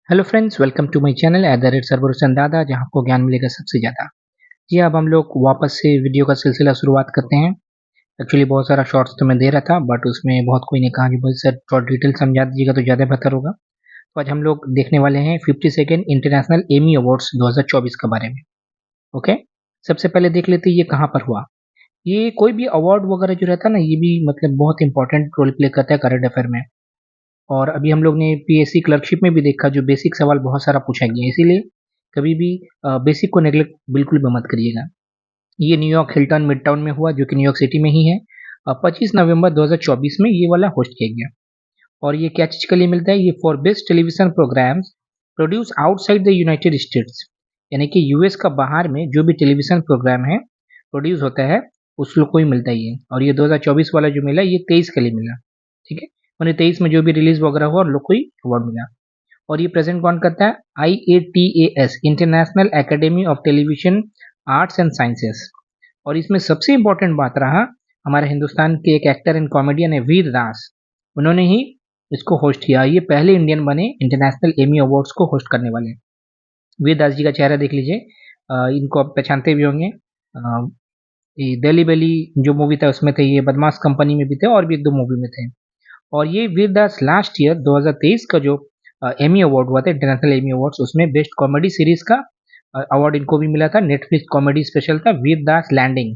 Hello friends, welcome to my channel @सर्वरोशन दादा, जहां आपको ज्ञान मिलेगा सबसे ज़्यादा। जी, अब हम लोग वापस से वीडियो का सिलसिला शुरुआत करते हैं। एक्चुअली बहुत सारा शॉर्ट्स तो मैं दे रहा था, बट उसमें बहुत कोई ने कहा कि भाई सर थोड़ा डिटेल समझा दीजिएगा तो ज़्यादा बेहतर होगा। तो आज हम लोग देखने वाले हैं 52nd इंटरनेशनल एमी अवार्ड्स 2024 के बारे में। ओके, सबसे पहले देख लेते हैं ये कहाँ पर हुआ। ये कोई भी अवार्ड वगैरह जो रहता है ना, ये भी मतलब बहुत इंपॉर्टेंट रोल प्ले करता है करंट अफेयर में। और अभी हम लोग ने पीएससी क्लर्कशिप में भी देखा, जो बेसिक सवाल बहुत सारा पूछा गया है, इसीलिए कभी भी बेसिक को नेग्लेक्ट बिल्कुल भी मत करिएगा। ये न्यूयॉर्क हिल्टन मिड टाउन में हुआ, जो कि न्यूयॉर्क सिटी में ही है। 25 नवंबर 2024 में ये वाला होस्ट किया गया। और ये क्या चीज़ के लिए मिलता है? ये for best television programs produce outside the United States, यानी कि यूएस का बाहर में जो भी टेलीविजन प्रोग्राम है प्रोड्यूस होता है, उस लोग को ही मिलता है ये। और ये 2024 वाला जो मिला, ये 23 के लिए मिला। ठीक है, मैंने 23 में जो भी रिलीज वगैरह हुआ, उन लोग को ही अवार्ड मिला। और ये प्रेजेंट कौन करता है? IATAS, international academy of television arts and sciences. और इसमें सबसे इंपॉर्टेंट बात रहा, हमारे हिंदुस्तान के एक एक्टर एंड कॉमेडियन है वीर दास, उन्होंने ही इसको होस्ट किया। ये पहले इंडियन बने इंटरनेशनल एमी अवार्ड्स को होस्ट करने वाले। वीर दास जी का चेहरा देख लीजिए, इनको आप पहचानते भी होंगे। ये दिल्ली बेली जो मूवी था उसमें थे, ये बदमाश कंपनी में भी थे, और भी एक दो मूवी में थे। और ये वीर दास लास्ट ईयर 2023 का जो एमी अवार्ड हुआ था, इंटरनेशनल एमी अवार्ड्स, उसमें बेस्ट कॉमेडी सीरीज का अवार्ड इनको भी मिला था। नेटफ्लिक्स कॉमेडी स्पेशल था वीर दास लैंडिंग।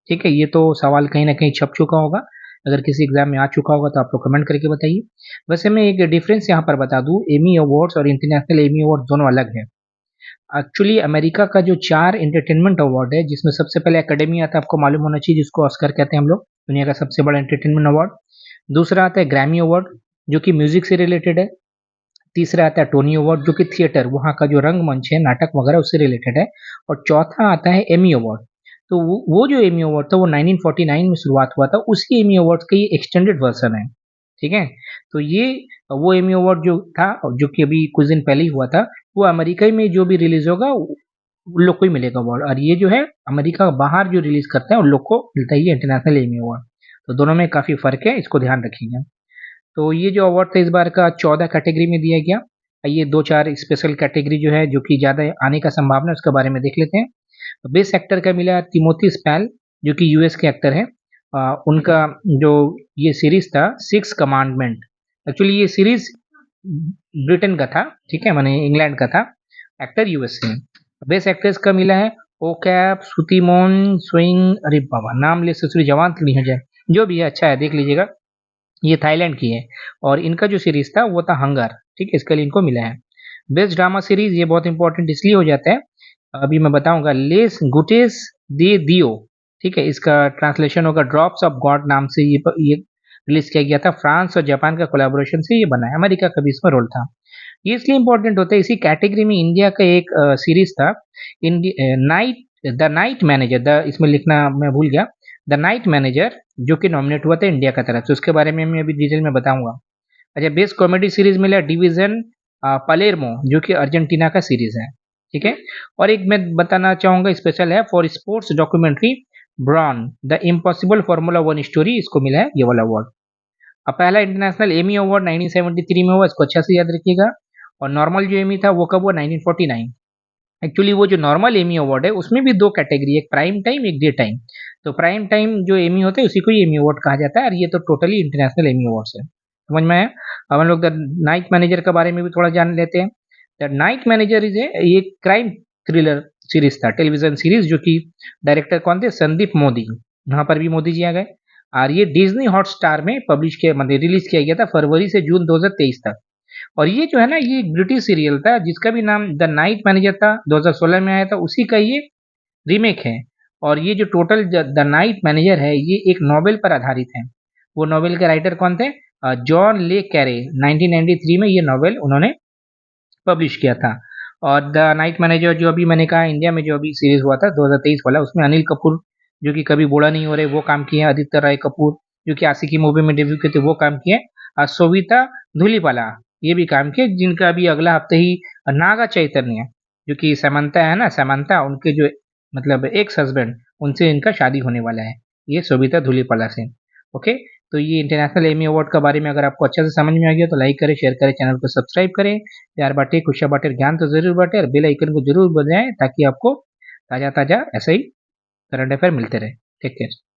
ठीक है, ये तो सवाल कहीं ना कहीं छप चुका होगा, अगर किसी एग्जाम में आ चुका होगा तो आप लोग कमेंट करके बताइए। वैसे मैं एक डिफरेंस यहाँ पर बता दूँ, एमी अवार्ड्स और इंटरनेशनल एमी अवार्ड दोनों अलग है। एक्चुअली अमेरिका का जो 4 एंटरटेनमेंट अवार्ड है, जिसमें सबसे पहले एकेडमी आता है, आपको मालूम होना चाहिए, जिसको ऑस्कर कहते हैं हम लोग, दुनिया का सबसे बड़ा एंटरटेनमेंट अवार्ड। दूसरा आता है ग्रैमी अवार्ड, जो कि म्यूजिक से रिलेटेड है। तीसरा आता है टोनी अवार्ड, जो कि थिएटर, वहाँ का जो रंगमंच है, नाटक वगैरह, उससे रिलेटेड है। और चौथा आता है एमी अवार्ड। तो वो जो एमी अवार्ड था, वो 1949 में शुरुआत हुआ था, उसी एमी अवार्ड का ये एक्सटेंडेड वर्जन है। ठीक है, तो ये वो एमी अवार्ड जो था, जो कि अभी कुछ दिन पहले ही हुआ था, वो अमेरिका में जो भी रिलीज होगा उन लोग को ही मिलेगा अवार्ड। और ये जो है अमेरिका बाहर जो रिलीज करता है उन लोग को मिलता है ये इंटरनेशनल एमी अवार्ड। तो दोनों में काफी फर्क है, इसको ध्यान रखिएगा। तो ये जो अवार्ड था इस बार का 14 कैटेगरी में दिया गया। ये दो चार स्पेशल कैटेगरी जो है, जो कि ज़्यादा आने का संभावना है, उसके बारे में देख लेते हैं। बेस्ट एक्टर का मिला तिमोथी स्पैल, जो कि यूएस के एक्टर हैं। उनका जो ये सीरीज था सिक्स कमांडमेंट, एक्चुअली ये सीरीज ब्रिटेन का था, ठीक है, माने इंग्लैंड का था, एक्टर यूएस से। बेस्ट एक्ट्रेस का मिला है ओ कैप सुतिमोन स्विंग, अरे बाबा नाम ले ससुरी जवान तो नहीं हो जाए, जो भी है अच्छा है, देख लीजिएगा। ये थाईलैंड की है। और इनका जो सीरीज था वो था हंगर। ठीक है, इसके लिए इनको मिला है। बेस्ट ड्रामा सीरीज, ये बहुत इंपॉर्टेंट इसलिए हो जाता है, अभी मैं बताऊंगा, लेस गुटेस दे दियो। ठीक है, इसका ट्रांसलेशन होगा ड्रॉप्स ऑफ गॉड नाम से। ये रिलीज किया गया था, फ्रांस और जापान का कोलैबोरेशन से ये बना है, अमेरिका का भी इसमें रोल था। ये इसलिए इंपॉर्टेंट होता है, इसी कैटेगरी में इंडिया का एक सीरीज था, night the night manager, the इसमें लिखना मैं भूल गया, द नाइट मैनेजर, जो कि नॉमिनेट हुआ था इंडिया का तरफ से, उसके बारे में मैं अभी डिटेल में बताऊंगा। अच्छा, बेस्ट कॉमेडी सीरीज मिला डिवीजन पलेरमो, जो कि अर्जेंटीना का सीरीज है। ठीक है, और एक मैं बताना चाहूंगा स्पेशल है for sports documentary Brawn the impossible formula one story, इसको मिला है ये वाला अवार्ड। अब पहला इंटरनेशनल एमी अवार्ड 1973 में हुआ, इसको अच्छा से याद रखिएगा। और नॉर्मल जो एमी था वो कब हुआ? 1949। एक्चुअली वो जो नॉर्मल एमी अवार्ड है उसमें भी दो कैटेगरी, एक प्राइम टाइम, एक डे टाइम। तो प्राइम टाइम जो एमी होता है उसी को ही एमी अवार्ड कहा जाता है, और ये तो टोटली इंटरनेशनल एमी अवार्ड्स है। समझ में आया? अब हम लोग द नाइट मैनेजर के बारे में भी थोड़ा जान लेते हैं। द नाइट मैनेजर इज ये क्राइम थ्रिलर सीरीज था, टेलीविजन सीरीज, जो कि डायरेक्टर कौन थे? संदीप मोदी। यहाँ पर भी मोदी जी आ गए। और ये डिज्नी हॉटस्टार में पब्लिश किया, मतलब रिलीज किया गया था फरवरी से जून 2023 तक। और ये जो है ना, ये एक ब्रिटिश सीरियल था जिसका भी नाम द नाइट मैनेजर था, 2016 में आया था, उसी का ये रीमेक है। और ये जो टोटल द नाइट मैनेजर है, ये एक नॉवेल पर आधारित है। वो नॉवेल के राइटर कौन थे? जॉन ले कैरे। 1993 में ये नॉवेल उन्होंने पब्लिश किया था। और द नाइट मैनेजर जो अभी मैंने कहा इंडिया में जो अभी सीरीज हुआ था 2023 वाला, उसमें अनिल कपूर, जो कि कभी बूढ़ा नहीं हो रहे, वो काम किए हैं। आदित्य राय कपूर, जो कि आशिकी मूवी में डेब्यू किए थे, वो काम किए। और सोविता धुलीपाला, ये भी काम किए, जिनका अभी अगला हफ्ते ही नागा चैतन्य, जो कि समंता है ना, समंता उनके जो मतलब एक्स हस्बैंड, उनसे इनका शादी होने वाला है, ये सोविता धुलीपाला से। ओके, तो ये इंटरनेशनल एमी अवार्ड के बारे में अगर आपको अच्छा से समझ में आ गया तो लाइक करें, शेयर करें, चैनल को सब्सक्राइब करें। प्यार बांटे, खुशियाँ बांटे, ज्ञान तो ज़रूर बांटे और बेल आइकन को ज़रूर बजाएं ताकि आपको ताज़ा-ताज़ा ऐसे ही करंट अफेयर मिलते रहे। Take care.